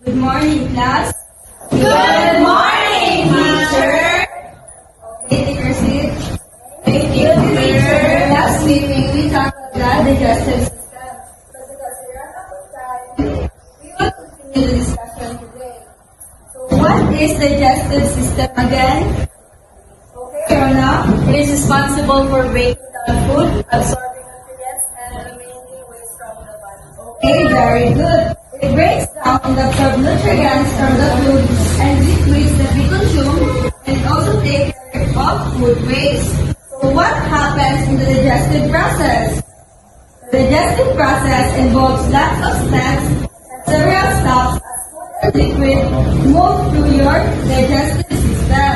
Good morning, class. Good morning, teacher. Okay, take your seat. Thank you, teacher. Last meeting, we tackled the digestive system. But because we ran out of time, we will continue the discussion today. So, what is digestive system again? Okay, Rona. It is responsible for breaking down food, absorbing nutrients, and eliminating waste from the body. Okay, very good. It breaks down and absorbs nutrients from the food and liquids that we consume, and it also takes care of food waste. So what happens in the digestive process? The digestive process involves lots of steps and several stops as food and liquid move through your digestive system.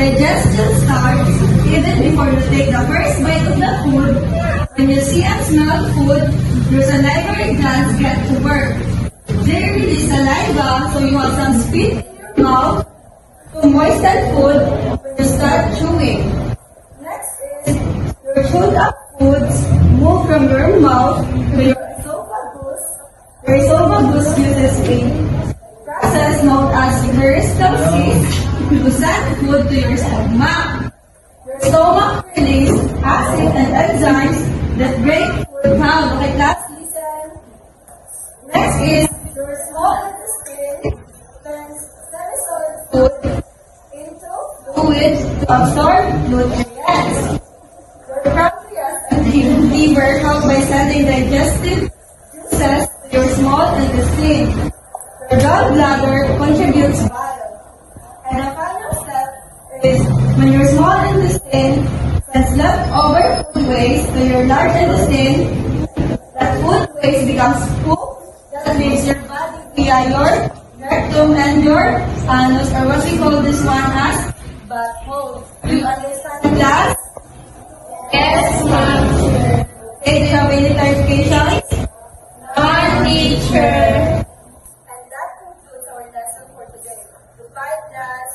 Digestion starts even before you take the first bite of the food. When you see and smell food, your salivary glands get to work. They release saliva so you have some spit in your mouth to moisten food when you start chewing. Next is your chewed up foods move from your mouth to your esophagus. Your esophagus uses a process known as peristalsis to send food to your stomach. Your stomach releases acid and enzymes that break food down. Okay, class, listen. Next is your small intestine turns semi-solid food into fluid to absorb nutrients. Your pancreas and liver help by sending digestive juices to your small intestine. Your gallbladder contributes bile. And the final step is when your small intestine sends leftover food waste to your large intestine, that food waste becomes poop that leaves your body via your rectum and your anus, or what we call this one as butthole. Do you understand, class? Yes, ma'am. Okay, do you have any clarifications? None, teacher. And that concludes our lesson for today. Goodbye, class.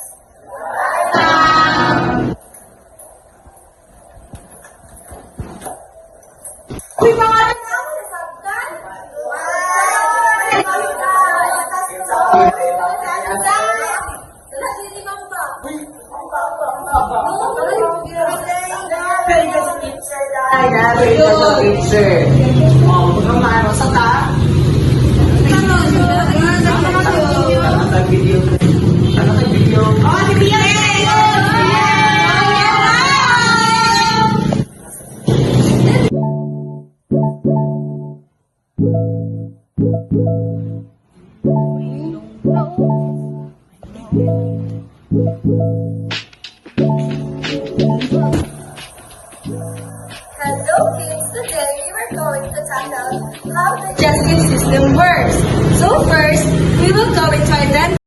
Uy, pangalan na ako nasabtan. Very good teacher, Dad. Very good teacher. Ano sa ta? Ano nag-video? Ano nag-video? Oh, di ba? Hello kids, today we were going to tackle how the digestive system works. So first, we will go into identify